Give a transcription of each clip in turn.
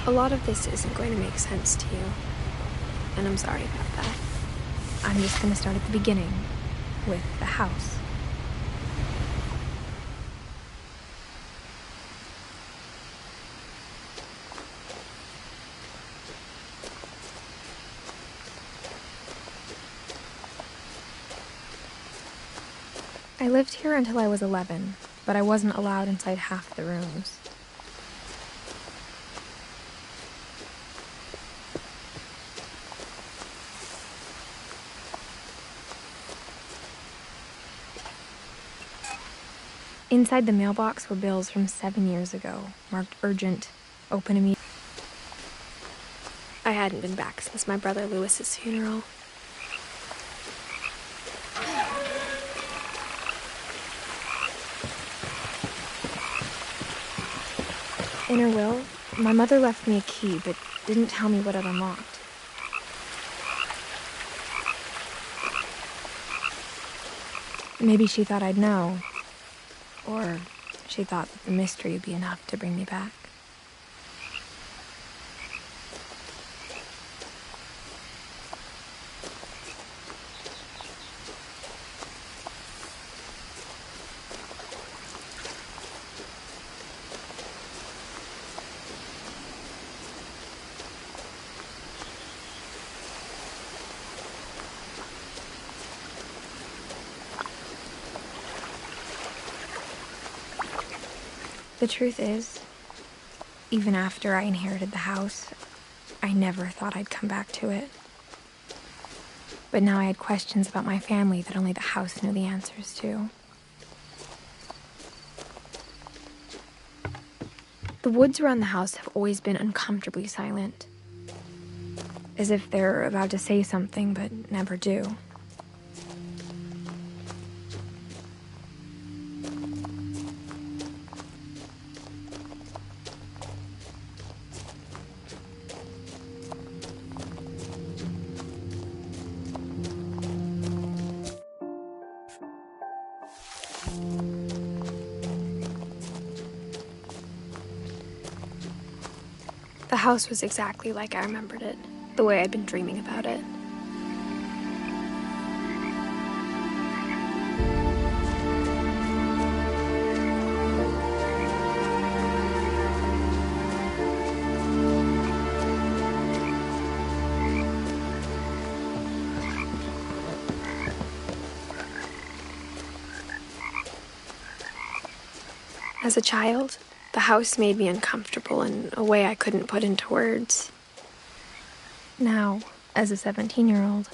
A lot of this isn't going to make sense to you, and I'm sorry about that. I'm just gonna start at the beginning, with the house. I lived here until I was 11, but I wasn't allowed inside half the rooms. Inside the mailbox were bills from 7 years ago, marked urgent, open immediately. I hadn't been back since my brother Lewis's funeral. In her will, my mother left me a key, but didn't tell me what it unlocked. Maybe she thought I'd know. Or she thought that the mystery would be enough to bring me back. The truth is, even after I inherited the house, I never thought I'd come back to it. But now I had questions about my family that only the house knew the answers to. The woods around the house have always been uncomfortably silent, as if they're about to say something but never do. The house was exactly like I remembered it, the way I'd been dreaming about it. As a child, the house made me uncomfortable in a way I couldn't put into words. Now, as a 17-year-old,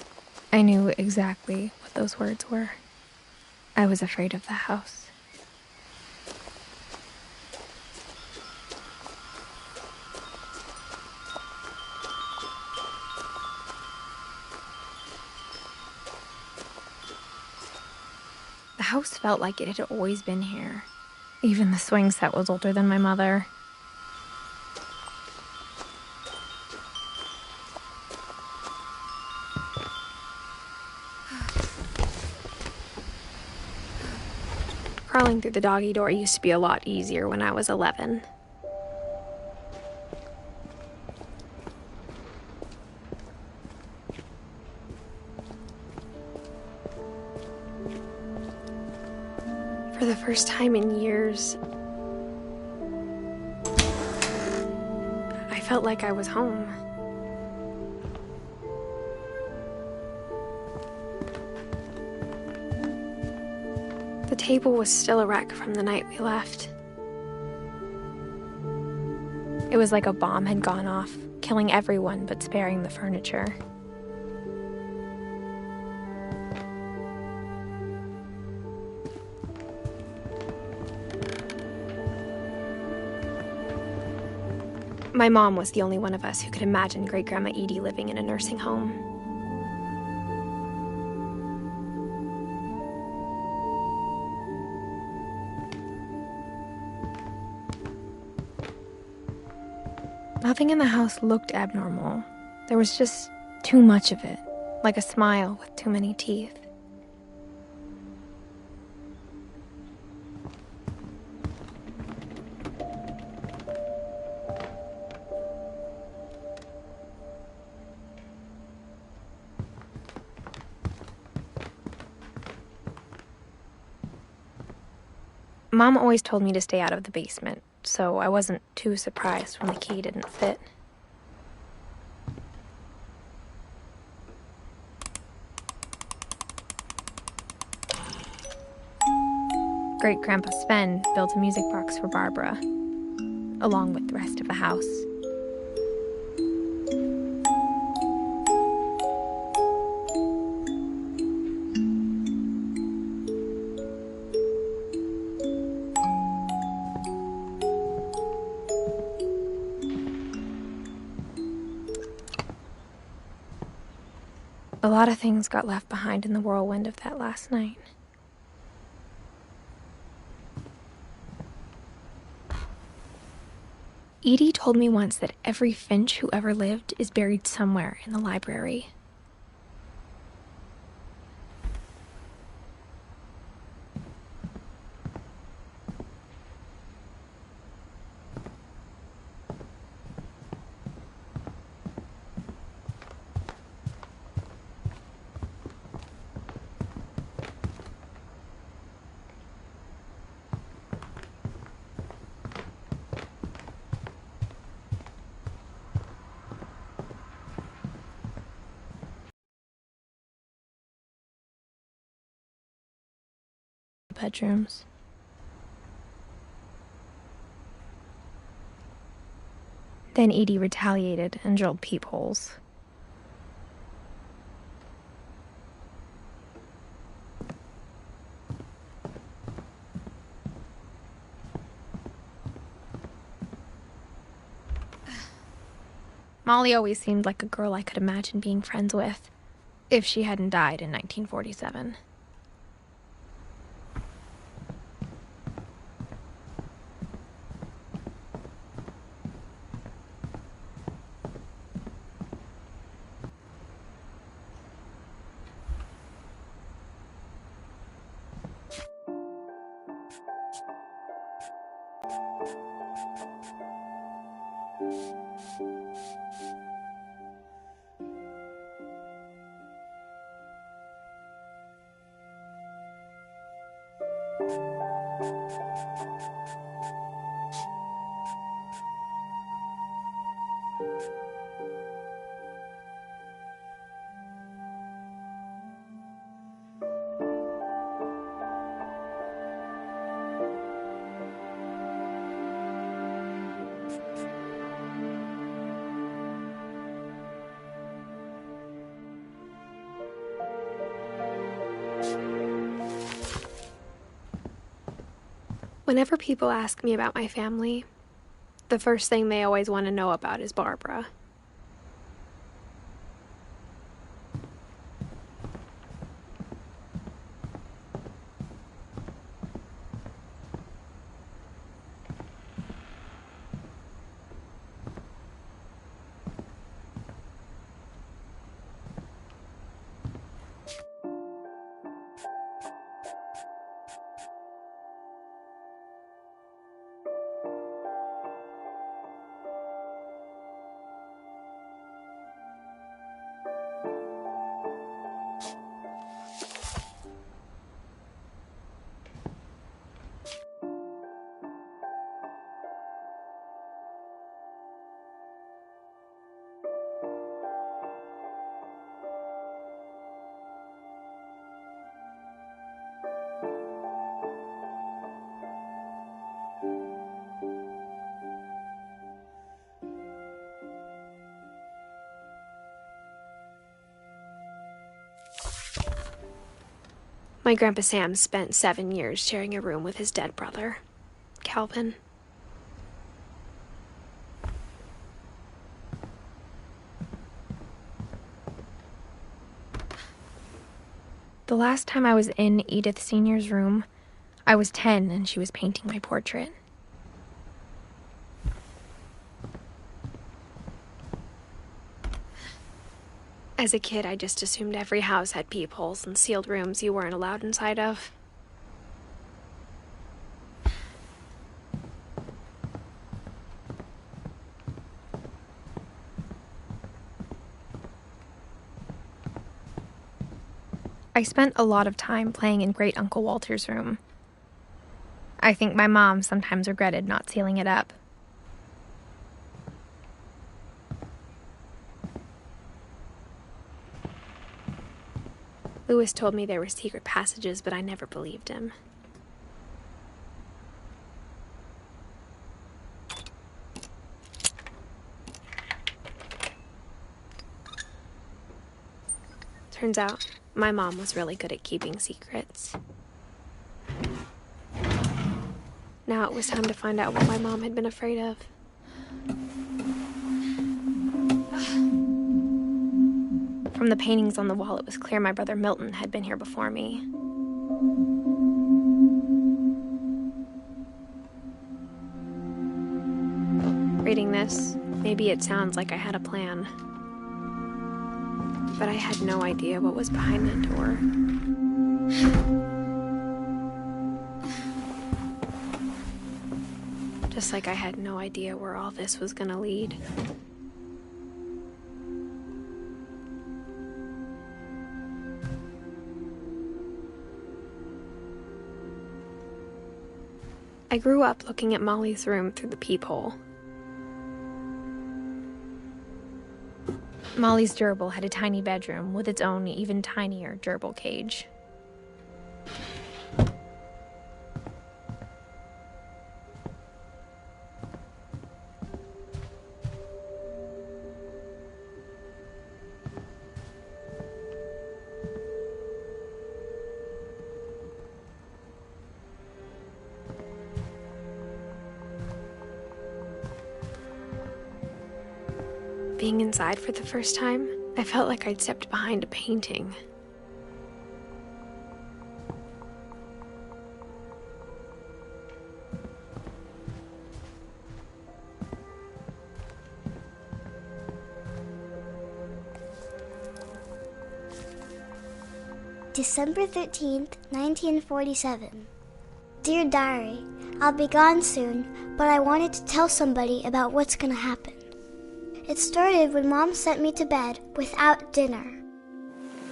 I knew exactly what those words were. I was afraid of the house. The house felt like it had always been here. Even the swing set was older than my mother. Crawling through the doggy door used to be a lot easier when I was 11. For the first time in years, I felt like I was home. The table was still a wreck from the night we left. It was like a bomb had gone off, killing everyone but sparing the furniture. My mom was the only one of us who could imagine Great-Grandma Edie living in a nursing home. Nothing in the house looked abnormal. There was just too much of it, like a smile with too many teeth. Mom always told me to stay out of the basement, so I wasn't too surprised when the key didn't fit. Great-Grandpa Sven built a music box for Barbara, along with the rest of the house. A lot of things got left behind in the whirlwind of that last night. Edie told me once that every Finch who ever lived is buried somewhere in the library. Bedrooms. Then Edie retaliated and drilled peepholes. Molly always seemed like a girl I could imagine being friends with, if she hadn't died in 1947. Whenever people ask me about my family, the first thing they always want to know about is Barbara. My Grandpa Sam spent 7 years sharing a room with his dead brother, Calvin. The last time I was in Edith Sr.'s room, I was 10 and she was painting my portrait. As a kid, I just assumed every house had peepholes and sealed rooms you weren't allowed inside of. I spent a lot of time playing in Great Uncle Walter's room. I think my mom sometimes regretted not sealing it up. Louis told me there were secret passages, but I never believed him. Turns out, my mom was really good at keeping secrets. Now it was time to find out what my mom had been afraid of. From the paintings on the wall, it was clear my brother Milton had been here before me. Reading this, maybe it sounds like I had a plan. But I had no idea what was behind that door. Just like I had no idea where all this was gonna lead. I grew up looking at Molly's room through the peephole. Molly's gerbil had a tiny bedroom with its own even tinier gerbil cage. Being inside for the first time, I felt like I'd stepped behind a painting. December 13th, 1947. Dear Diary, I'll be gone soon, but I wanted to tell somebody about what's gonna happen. It started when Mom sent me to bed without dinner.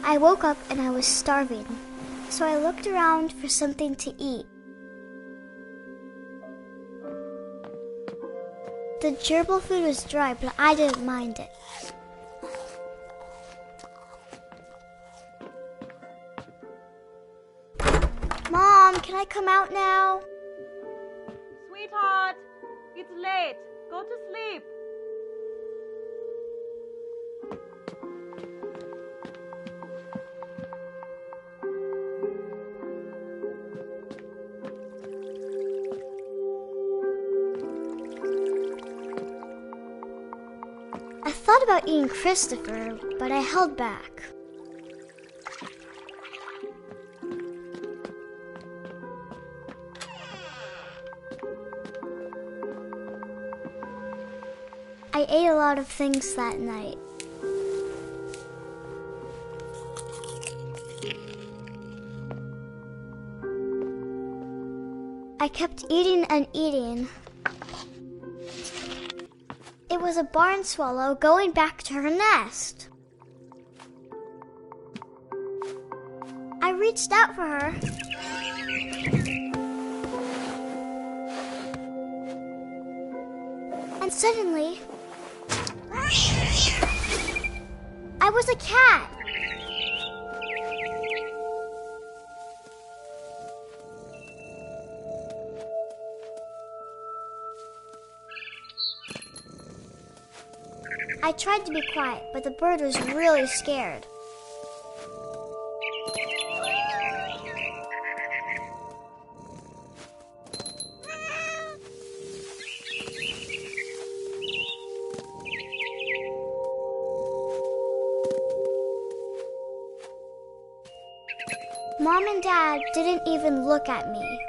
I woke up and I was starving, so I looked around for something to eat. The gerbil food was dry, but I didn't mind it. Mom, can I come out now? Sweetheart, it's late. Go to sleep. I thought about eating Christopher, but I held back. I ate a lot of things that night. I kept eating and eating. It was a barn swallow going back to her nest. I reached out for her. And suddenly, I was a cat. I tried to be quiet, but the bird was really scared. Mom and Dad didn't even look at me.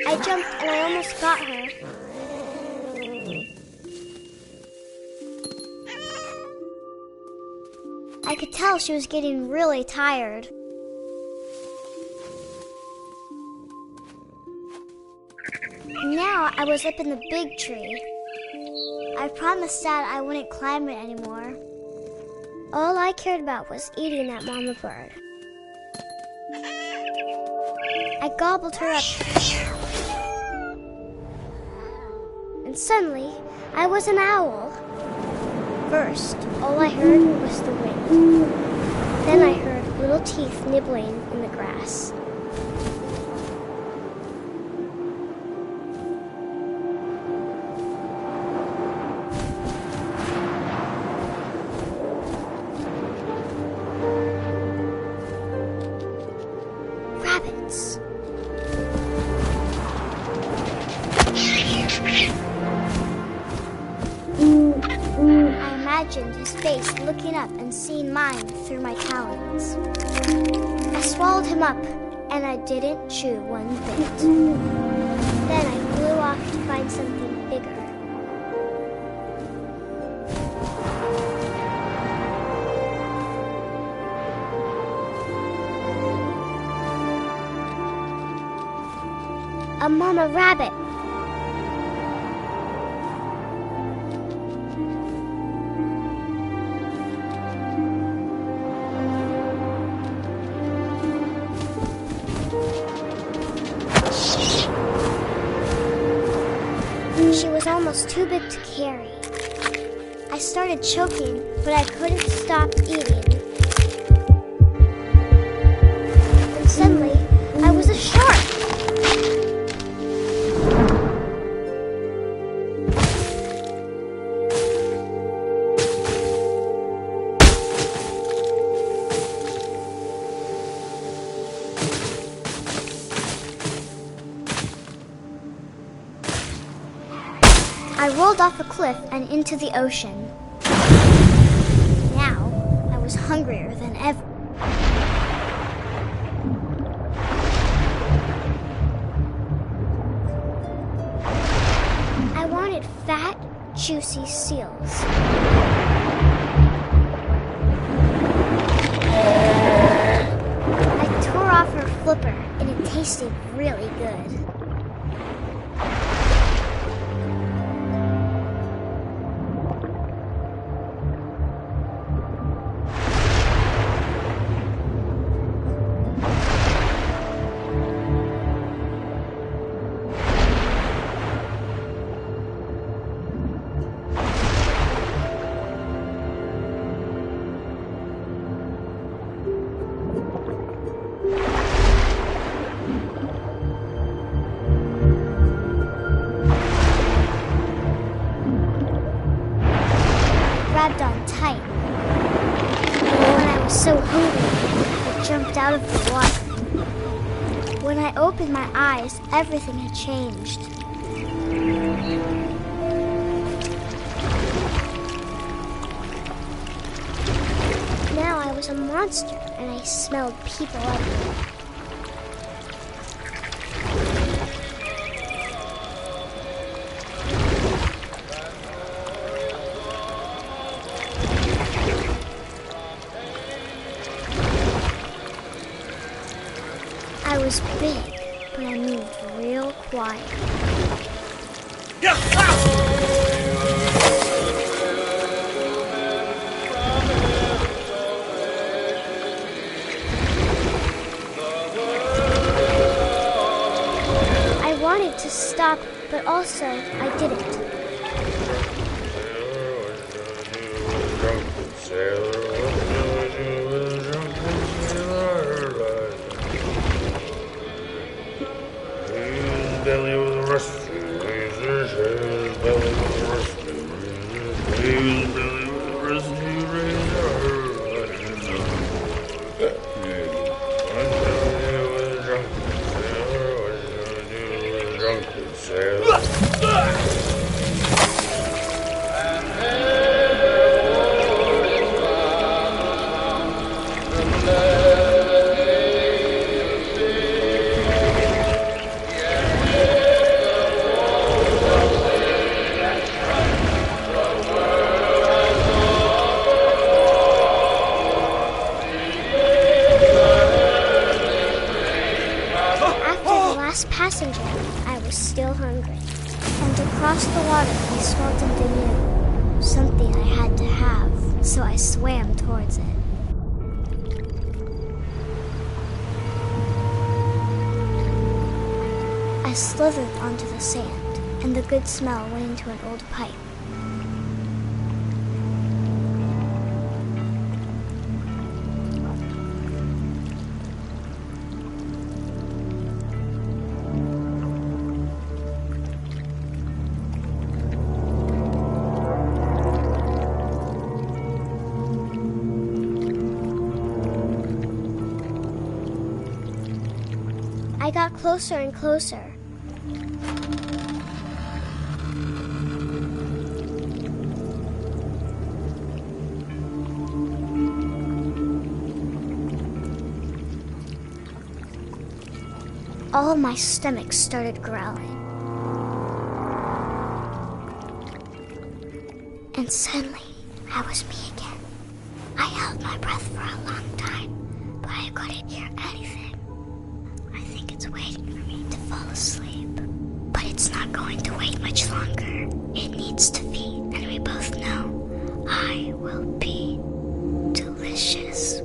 I jumped and I almost got her. tell she was getting really tired. Now I was up in the big tree. I promised Dad I wouldn't climb it anymore. All I cared about was eating that mama bird. I gobbled her up. And suddenly, I was an owl. First, all I heard was the wind. Then I heard little teeth nibbling in the grass. Rabbits. I imagined his face looking up and seeing mine through my talons. I swallowed him up, and I didn't chew one bit. Then I flew off to find something bigger. A mama rabbit. She was almost too big to carry. I started choking, but I couldn't stop eating. And suddenly, I was a shark. I rolled off a cliff and into the ocean. Now, I was hungrier than ever. I wanted fat, juicy seals. I tore off her flipper, and it tasted really good. Grabbed on tight. When I was so hungry, I jumped out of the water. When I opened my eyes, everything had changed. Now I was a monster, and I smelled people everywhere. I was big, but I moved real quiet. I wanted to stop, but also I didn't. Belly was rusty, razor, his belly was rusty, razor, his belly was rusty, razor. passenger, I was still hungry. And across the water, I smelled something new. Something I had to have, so I swam towards it. I slithered onto the sand, and the good smell went into an old pipe. I got closer and closer. All of my stomach started growling. And suddenly, I was me again. I held my breath for a long time, but I couldn't hear anything. I think it's waiting for me to fall asleep. But it's not going to wait much longer. It needs to feed, and we both know I will be delicious.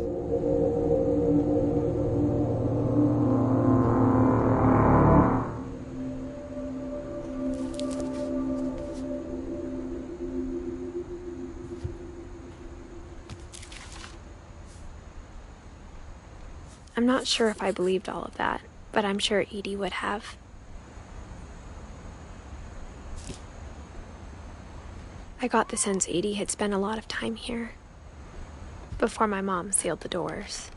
I'm not sure if I believed all of that, but I'm sure Edie would have. I got the sense Edie had spent a lot of time here, before my mom sealed the doors.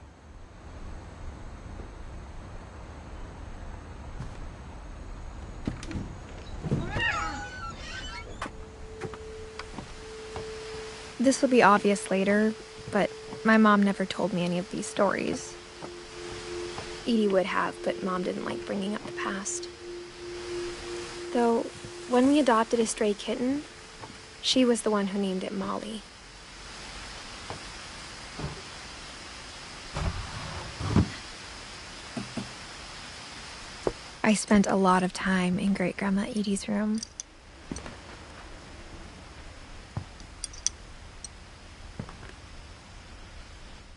This will be obvious later, but my mom never told me any of these stories. Edie would have, but Mom didn't like bringing up the past. Though, when we adopted a stray kitten, she was the one who named it Molly. I spent a lot of time in Great-Grandma Edie's room.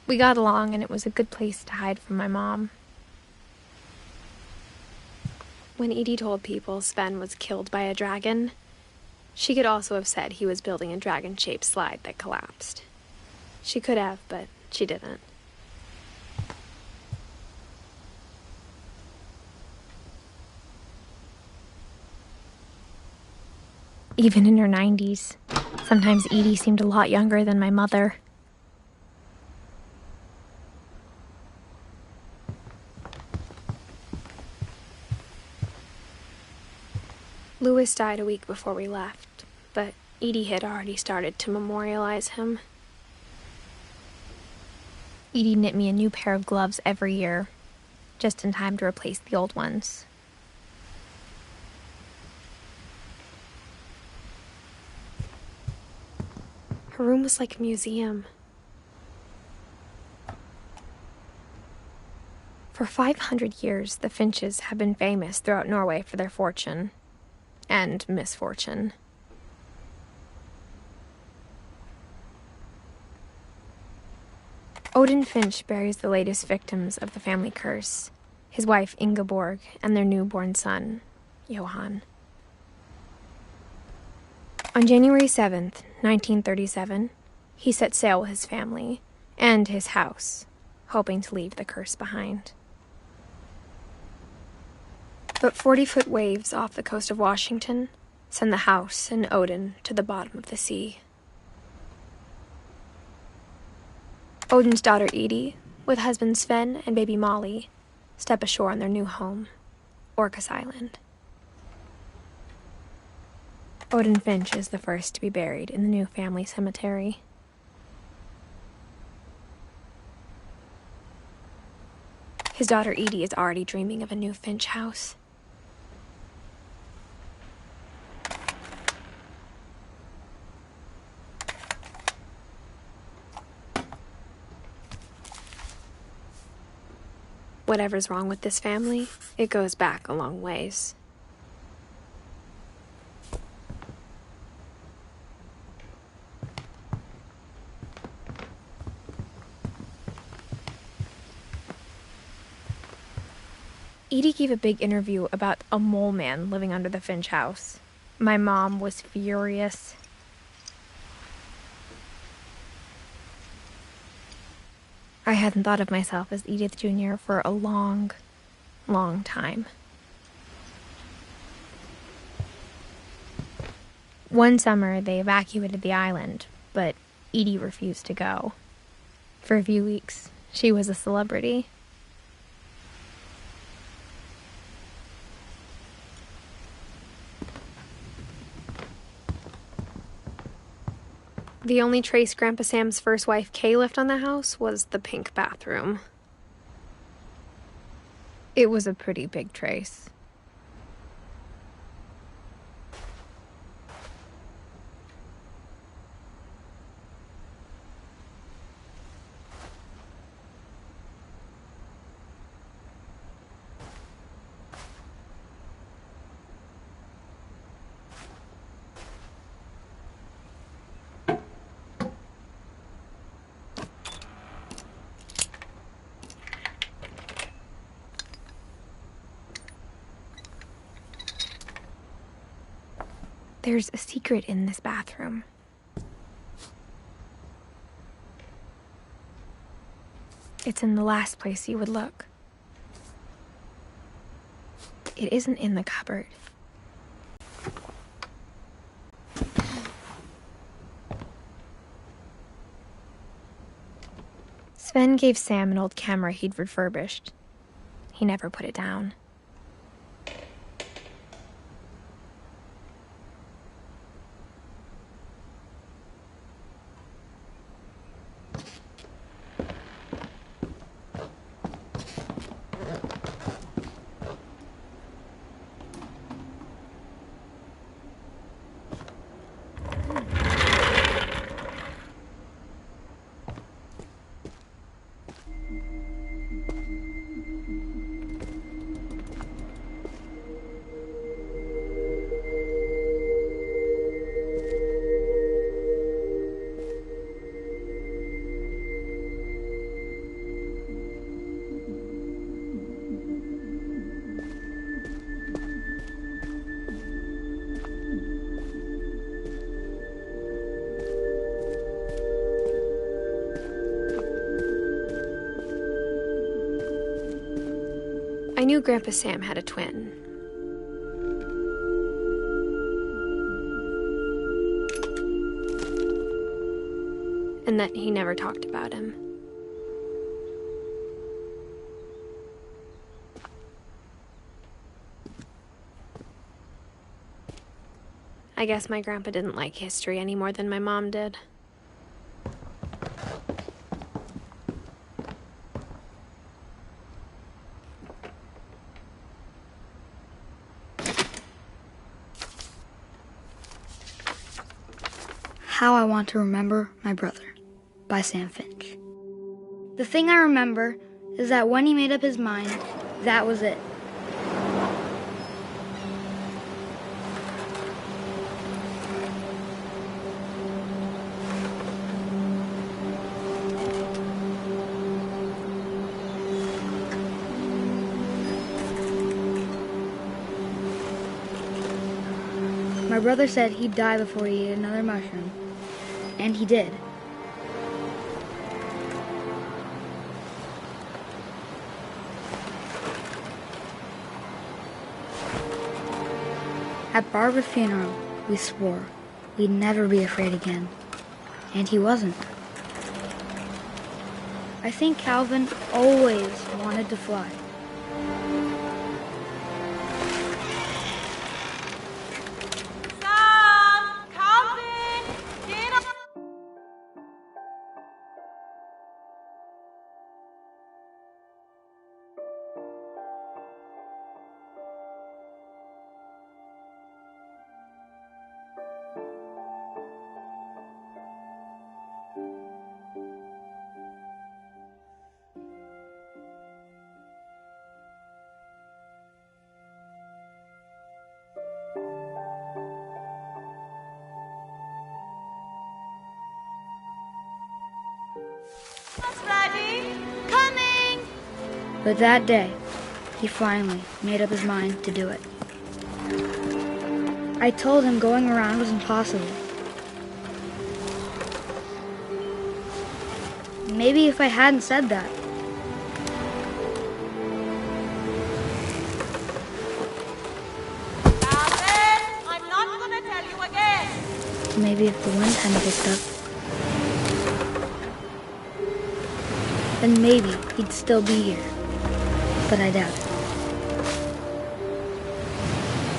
We got along, and it was a good place to hide from my mom. When Edie told people Sven was killed by a dragon, she could also have said he was building a dragon-shaped slide that collapsed. She could have, but she didn't. Even in her 90s, sometimes Edie seemed a lot younger than my mother. Louis died a week before we left, but Edie had already started to memorialize him. Edie knit me a new pair of gloves every year, just in time to replace the old ones. Her room was like a museum. For 500 years, the Finches have been famous throughout Norway for their fortune. And misfortune. Odin Finch buries the latest victims of the family curse, his wife Ingeborg and their newborn son, Johan. On January 7th, 1937, he set sail with his family and his house, hoping to leave the curse behind. But 40-foot waves off the coast of Washington send the house and Odin to the bottom of the sea. Odin's daughter Edie, with husband Sven and baby Molly, step ashore on their new home, Orcas Island. Odin Finch is the first to be buried in the new family cemetery. His daughter Edie is already dreaming of a new Finch house. Whatever's wrong with this family, it goes back a long ways. Edie gave a big interview about a mole man living under the Finch house. My mom was furious. I hadn't thought of myself as Edith Jr. for a long, long time. One summer, they evacuated the island, but Edie refused to go. For a few weeks, she was a celebrity. The only trace Grandpa Sam's first wife, Kay, left on the house was the pink bathroom. It was a pretty big trace. There's a secret in this bathroom. It's in the last place you would look. It isn't in the cupboard. Sven gave Sam an old camera he'd refurbished. He never put it down. I knew Grandpa Sam had a twin. And that he never talked about him. I guess my grandpa didn't like history any more than my mom did. How I Want to Remember My Brother by Sam Finch. The thing I remember is that when he made up his mind, that was it. My brother said he'd die before he ate another mushroom, and he did. At Barbara's funeral, we swore we'd never be afraid again, and he wasn't. I think Calvin always wanted to fly. Sam! Calvin! Get up! But that day, he finally made up his mind to do it. I told him going around was impossible. Maybe if I hadn't said that, Calvin, I'm not gonna tell you again. maybe if the wind hadn't picked up, then maybe he'd still be here. But I doubt it.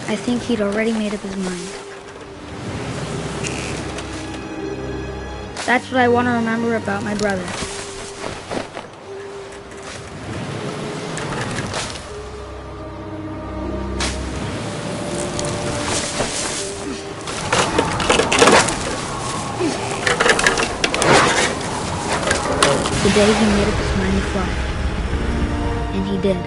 I think he'd already made up his mind. That's what I want to remember about my brother. The day he made up his mind to fly. And he did.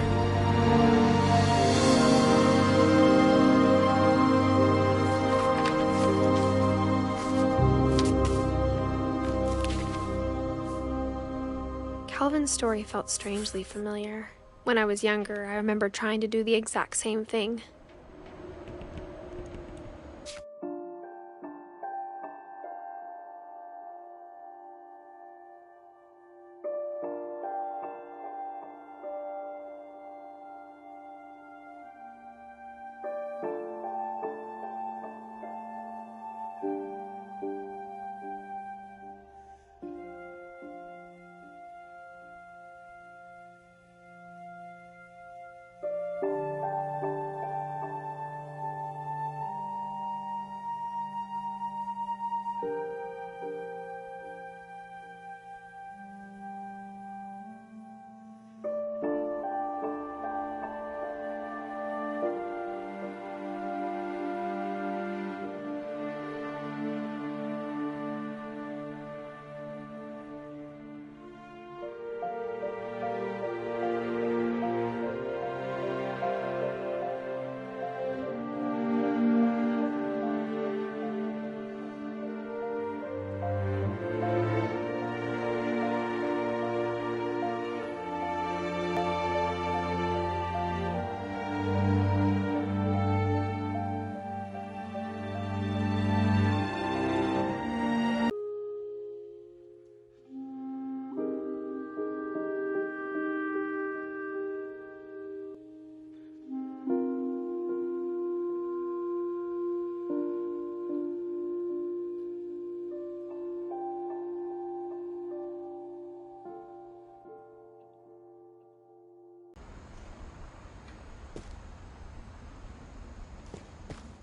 Calvin's story felt strangely familiar. When I was younger, I remember trying to do the exact same thing.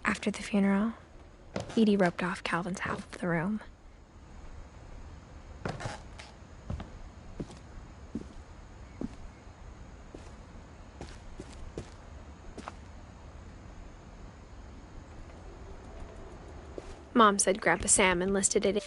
After the funeral, Edie roped off Calvin's half of the room. Mom said Grandpa Sam enlisted it.